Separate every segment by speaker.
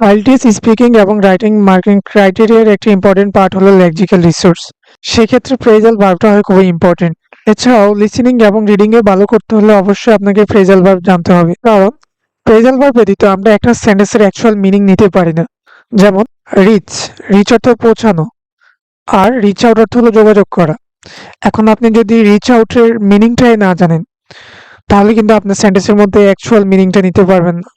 Speaker 1: IELTS speaking এবং writing marking ক্রাইটেরিয়ার একটি important part হলো লেক্সিক্যাল রিসোর্স। সেক্ষেত্রে ফ্রেজাল ভার্বটা হয় খুবই ইম্পর্টেন্ট। এছাড়াও লিসেনিং এবং রিডিং এ ভালো করতে হলে অবশ্যই আপনাকে ফ্রেজাল ভার্ব জানতে হবে, কারণ ফ্রেজাল ভার্ব ব্যতীত আমরা একটা সেন্টেন্সের অ্যাকচুয়াল মিনিং নিতে পারি না। যেমন রিচ, রিচ অর্থ পৌঁছানো, আর রিচ আউট অর্থ হলো যোগাযোগ করা। এখন আপনি যদি রিচ আউটের মিনিংটাই না জানেন, তাহলে কিন্তু আপনার সেন্টেন্সের মধ্যে অ্যাকচুয়াল মিনিংটা নিতে পারবেন না।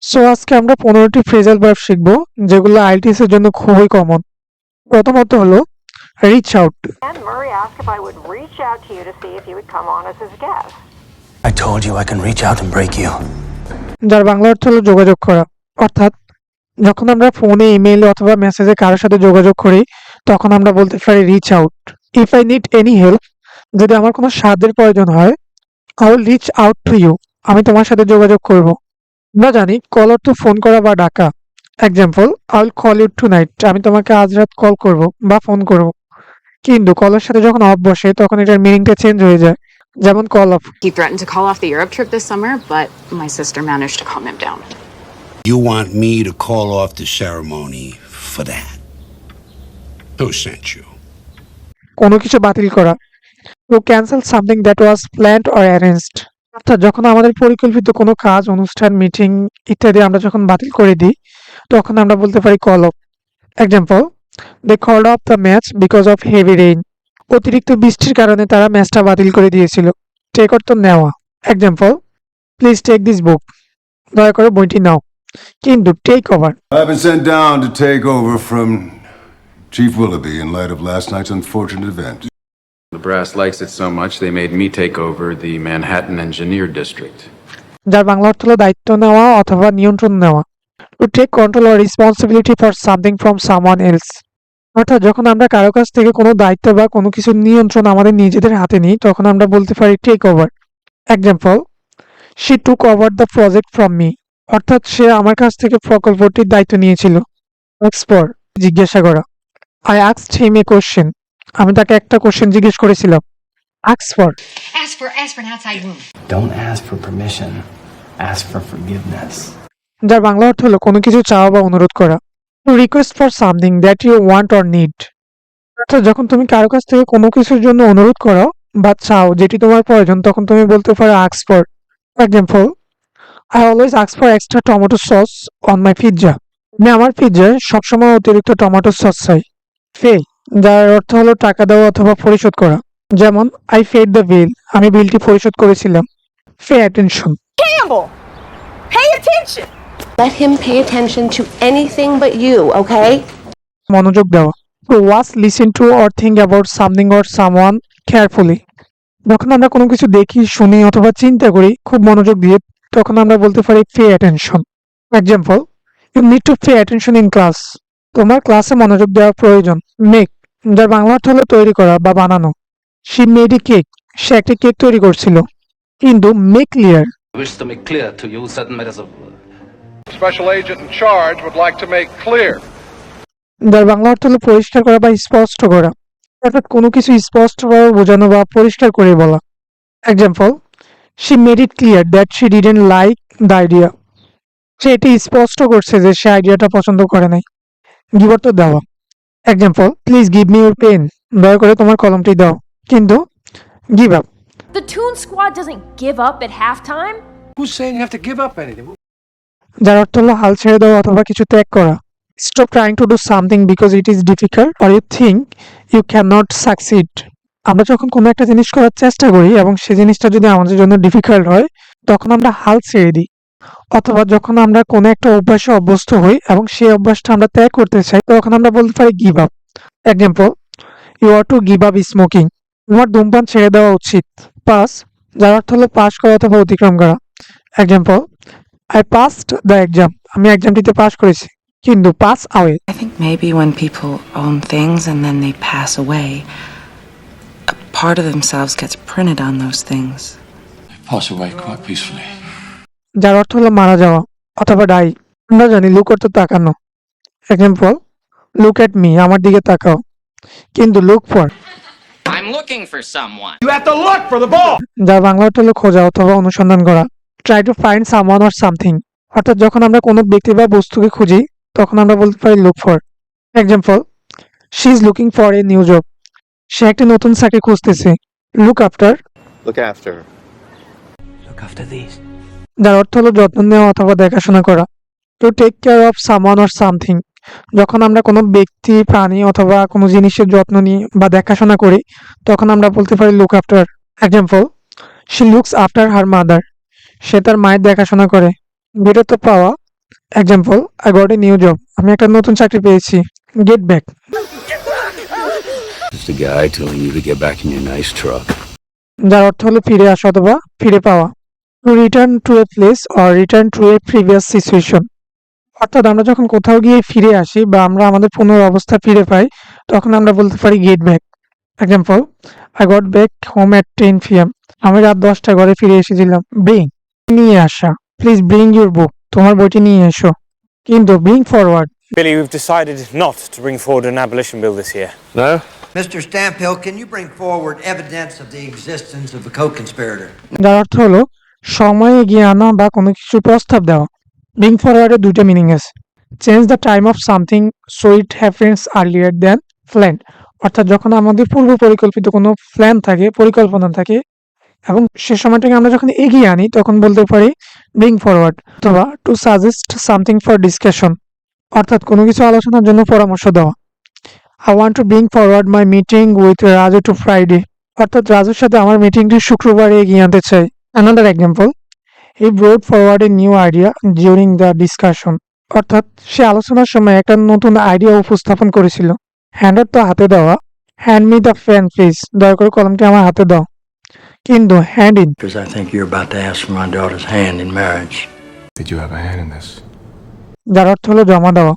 Speaker 1: সো আজকে আমরা 15টি ফ্রেজাল ভার্ব শিখবো, যেগুলো আইএলটিএস এর জন্য খুবই কমন। প্রথমত হলো reach out.
Speaker 2: And Murray asked if I would reach out to you to see if you would come on as his guest.
Speaker 3: I told you I can reach out and break you.
Speaker 1: যার বাংলা অর্থ হলো যোগাযোগ করা। অর্থাৎ যখন আমরা ফোনে, ইমেইলে অথবা মেসেজে কারোর সাথে যোগাযোগ করি, তখন আমরা বলতে পারি reach out. If I need any help, যদি আমার কোনো সাহায্যের প্রয়োজন হয়, I will reach out to you, আমি তোমার সাথে যোগাযোগ করব। আমরা জানি কল অর্থ ফোন করা বা ডাকা। Example, I will call you tonight, আমি তোমাকে আজ রাত কল করব বা ফোন করব। কিন্তু কলের সাথে যখন অফ বসে, তখন এটার মিনিংটা চেঞ্জ হয়ে যায়। যেমন call of.
Speaker 4: He threatened to call off the Europe trip this summer, but my sister managed to calm him down.
Speaker 5: You want me to call off the ceremony for that? Who sent you?
Speaker 1: কোনো কিছু বাতিল করা। To cancel something that was planned or arranged. অর্থাৎ যখন আমাদের পরিকল্পিত কোনো কাজ, অনুষ্ঠান, মিটিং ইত্যাদি আমরা যখন বাতিল করে দিই, তখন আমরা বলতে পারি call off. Example, they called off the match because of heavy rain. অতিরিক্ত বৃষ্টির কারণে তারা ম্যাচটা বাতিল করে দিয়েছিল। টেক অর্থ নেওয়া। Example, please take this book, দয়া করে বইটি নাও। কিন্তু take over.
Speaker 6: I've been sent down to take over from Chief Willoughby in light of last night's unfortunate event.
Speaker 7: The brass likes it so much they made me take over the Manhattan Engineer District.
Speaker 1: যার বাংলা অর্থ হলো দায়িত্ব নেওয়া অথবা নিয়ন্ত্রণ নেওয়া। To take control or responsibility for something from someone else. অর্থাৎ যখন আমরা কারো কাছ থেকে কোনো দায়িত্ব বা কোনো কিছুর নিয়ন্ত্রণ আমাদের নিজেদের হাতে নিই, তখন আমরা বলতে পারি take over. Example, she took over the project from me. অর্থাৎ সে আমার কাছ থেকে প্রকল্পটির দায়িত্ব নিয়েছিল। এক্সপর, জিজ্ঞাসা করা। I asked him A question, আমি তাকে একটা কোশ্চেন জিজ্ঞেস করেছিলাম। Ask for.
Speaker 8: Ask for an outside room.
Speaker 3: Don't ask for permission. Ask for forgiveness.
Speaker 1: যার বাংলা অর্থ হলো কোনো কিছু চাওয়া বা অনুরোধ করা। To request for something that you want or need. অর্থাৎ যখন তুমি কারো কাছ থেকে কোনো কিছুর জন্য অনুরোধ করো বা চাও যেটি তোমার প্রয়োজন, তখন তুমি বলতে পারো ask for. Example, I always ask for extra tomato sauce on my pizza. আমি আমার পিৎজায় সবসময় অতিরিক্ত টমেটো সস চাই। পে, যার অর্থ হলো টাকা দেওয়া অথবা পরিশোধ করা। যেমন, আই পেড দ্য বিল, আমি বিলটি পরিশোধ করেছিলাম। Pay attention.
Speaker 2: Campbell, pay attention.
Speaker 8: Let him pay attention to anything but you, okay?
Speaker 1: মনোযোগ দেওয়া। To watch, listen to or think about something or someone carefully. যখন আমরা কোনো কিছু দেখি, শুনি অথবা চিন্তা করি খুব মনোযোগ দিয়ে, তখন আমরা বলতে পারি pay attention. Example, you need to pay attention in class. তোমার ক্লাসে মনোযোগ দেওয়া প্রয়োজন। মেক, যার বাংলা অর্থ হলো তৈরি করা বা বানানো। শি মেড এ কেক, সে একটি কেক তৈরি করছিল। কিন্তু make clear.
Speaker 9: I wish to make clear to you certain matters of
Speaker 10: Special agent in charge would like to make clear.
Speaker 1: যার বাংলা অর্থ হলো পরিষ্কার করা বা স্পষ্ট করা। অর্থাৎ কোনো কিছু স্পষ্টভাবে বোঝানো বা পরিষ্কার করে বলা। Example, she made it clear that she didn't like the idea. সে এটি স্পষ্ট করছে যে সে আইডিয়াটা পছন্দ করে নাই। গিভ অর্থ দেওয়া। Example, please give me your pen, দয়া করে তোমার কলমটি দাও। কিন্তু give up.
Speaker 11: The Toon Squad doesn't give up at halftime.
Speaker 10: Who's saying you have to give up anything?
Speaker 1: যার অর্থ হলো হাল ছেড়ে দেওয়া অথবা কিছু ত্যাগ করা। Stop trying to do something because it is difficult or you think you can not succeed. আমরা যখন কোনো একটা জিনিস করার চেষ্টা করি এবং সেই জিনিসটা যদি আমাদের জন্য ডিফিকাল্ট হয়, তখন আমরা হাল ছেড়ে দিই। অথবা যখন আমরা কোনো একটা অভ্যাসে অভ্যস্ত হই এবং সেই অভ্যাসটা আমরা ত্যাগ করতে চাই, তখন আমরা বলতে পারি give up. Example, you are to give up smoking, তোমার ধূমপান ছেড়ে দেওয়া উচিত। পাস, যার অর্থ হলো পাস করা অথবা অতিক্রম করা। Example, I passed the exam, আমি এক্সামটিতে পাস করেছি। কিন্তু pass আওয়ে।
Speaker 4: I think maybe when people own things and then they pass away, a part of themselves gets printed on those things.
Speaker 5: Pass away quite peacefully.
Speaker 1: যার অর্থ হলো মারা যাওয়া অথবা die. আমরা জানি লুক অর্থ তাকানো। এক্সাম্পল, লুক এট মি, আমার দিকে তাকাও। কিন্তু look for.
Speaker 9: I'm looking for someone.
Speaker 10: You have to look for the ball.
Speaker 1: যার বাংলা অর্থ হলো খোঁজা অথবা অনুসন্ধান করা। Try to find someone or something. অর্থাৎ যখন আমরা কোনো ব্যক্তি বা বস্তুকে খুঁজি, তখন আমরা বলতে পারি look for. Example, she is looking for a new job. সে একটি নতুন চাকরি খুঁজতেছে। Look after,
Speaker 10: Look after.
Speaker 3: Look after these.
Speaker 1: যার অর্থ হলো যত্ন নেওয়া অথবা দেখাশোনা করা। To take care of someone or something, যখন আমরা কোনো ব্যক্তি, প্রাণী অথবা কোনো জিনিসের যত্ন নিই বা দেখাশোনা করি তখন আমরা বলতে পারি look after. Example, she looks after her mother, সে তার মায়ের দেখাশোনা করে। বিরত পাওয়া। Example, I got a new job, আমি একটা নতুন চাকরি পেয়েছি। Get back,
Speaker 5: It's the guy telling you to get back in your nice truck.
Speaker 1: যার অর্থ হলো ফিরে আসা অথবা ফিরে পাওয়া। To return to a place or return to A previous situation, অর্থাৎ আমরা যখন কোথাও গিয়ে ফিরে আসি বা আমরা আমাদের পুনর অবস্থা ফিরে পাই তখন আমরা বলতে পারি get back. Example, I goat back home at 10 PM, আমি রাত 10টায় ঘরে ফিরে এসেছিলাম। ব্রিং, নিয়ে আসা। প্লিজ ব্রিং ইউর বুক, তোমার বইটি নিয়ে এসো। কিন্তু bring forward,
Speaker 10: Billy, we've decided not to bring forward an abolition bill this year.
Speaker 3: No?
Speaker 9: Mr. Stamphill, can you bring forward evidence of the existence of a co-conspirator?
Speaker 1: যার অর্থ হলো সময় এগিয়ে আনা বা কোনো কিছু প্রস্তাব দেওয়া। ব্রিং ফরওয়ার্ডের দুইটা মিনিং আছে। Change the time of something so it happens earlier than plan, অর্থাৎ যখন আমাদের পূর্ব পরিকল্পিত কোনো প্ল্যান থাকে, পরিকল্পনা থাকে এবং সে সময়টাকে আমরা যখন এগিয়ে আনি তখন বলতে পারি ব্রিং ফরওয়ার্ড। অথবা two suggest something for discussion, অর্থাৎ কোনো কিছু আলোচনার জন্য পরামর্শ দেওয়া। I want to bring forward my meeting with Raju two Friday, অর্থাৎ রাজুর সাথে আমার মিটিংটি শুক্রবারে এগিয়ে আনতে চাই। Another example, he ব্রট forward a new idea during the discussion, অর্থাৎ সে আলোচনার সময় একটা নতুন আইডিয়া উপস্থাপন করেছিল। হ্যান্ড তো হাতে দেওয়া। Hand me the pen please, দয়া করে কলমটি আমার হাতে দাও। কিন্তু hand in,
Speaker 3: Because I think you're about to ask for my daughter's hand in marriage.
Speaker 6: Did you have a hand in this?
Speaker 1: যার অর্থ হলো জমা দেওয়া।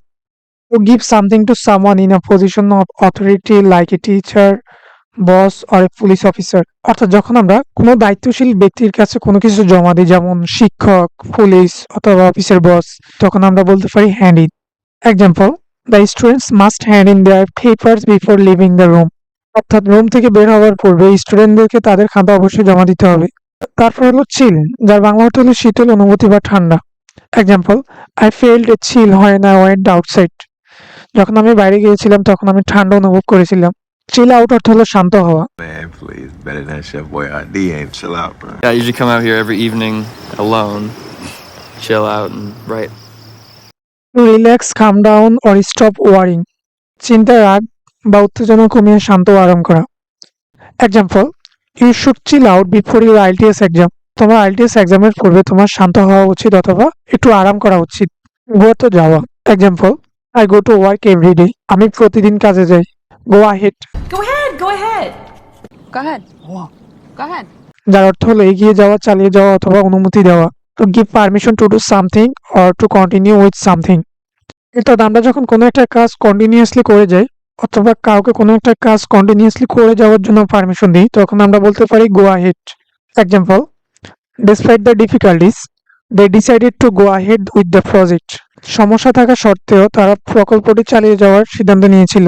Speaker 1: To give something to someone in a position of authority like a teacher, boss or a police officer, অর্থাৎ যখন আমরা কোনো দায়িত্বশীল ব্যক্তির কাছে কোনো কিছু জমা দিই, যেমন শিক্ষক, পুলিশ অথবা অফিসের বস, তখন আমরা বলতে পারি hand in. Example, the students must hand in their papers before living the room, অর্থাৎ রুম থেকে বের হওয়ার পূর্বে স্টুডেন্টদেরকে তাদের খাতা অবশ্যই জমা দিতে হবে। তারপর হলো চিল, যার বাংলা অর্থ হলো শীতল অনুভূতি বা ঠান্ডা। Example, I felt a chill when I went outside, যখন আমি বাইরে গিয়েছিলাম তখন আমি ঠান্ডা অনুভব করেছিলাম। চিল আউট অর্থ হলো শান্ত হওয়া।
Speaker 10: Man, please, better than Chef Boyardee ain't. Chill out, bro.
Speaker 12: I usually come out here every evening alone, chill out and write.
Speaker 1: To relax, calm down or stop worrying, চিন্তার রাগ বা উত্তেজনা কমিয়ে শান্ত ও আরাম করা। Example, you should chill out before your IELTS exam, তোমার আইএলটিএস এক্সামের পূর্বে তোমার শান্ত হওয়া উচিত অথবা একটু আরাম করা উচিত। গো তো যাওয়া। Example, I go to work everyday, আমি প্রতিদিন কাজে যাই। Go ahead,
Speaker 11: Go ahead, go ahead.
Speaker 8: Go ahead. Go ahead.
Speaker 1: যার অর্থ হলো এগিয়ে যাওয়া, চালিয়ে যাওয়া অথবা অনুমতি দেওয়া। To give permission to do something or to continue with something, অর্থাৎ আমরা যখন কোনো একটা কাজ কন্টিনিউয়াসলি করে যাই অথবা কাউকে কোনো একটা কাজ কন্টিনিউয়াসলি করে যাওয়ার জন্য পারমিশন দিই তখন আমরা বলতে পারি go ahead. Example, despite the difficulties they decided to go ahead with the project, সমস্যা থাকা সত্ত্বেও তারা প্রকল্পটি চালিয়ে যাওয়ার সিদ্ধান্ত নিয়েছিল।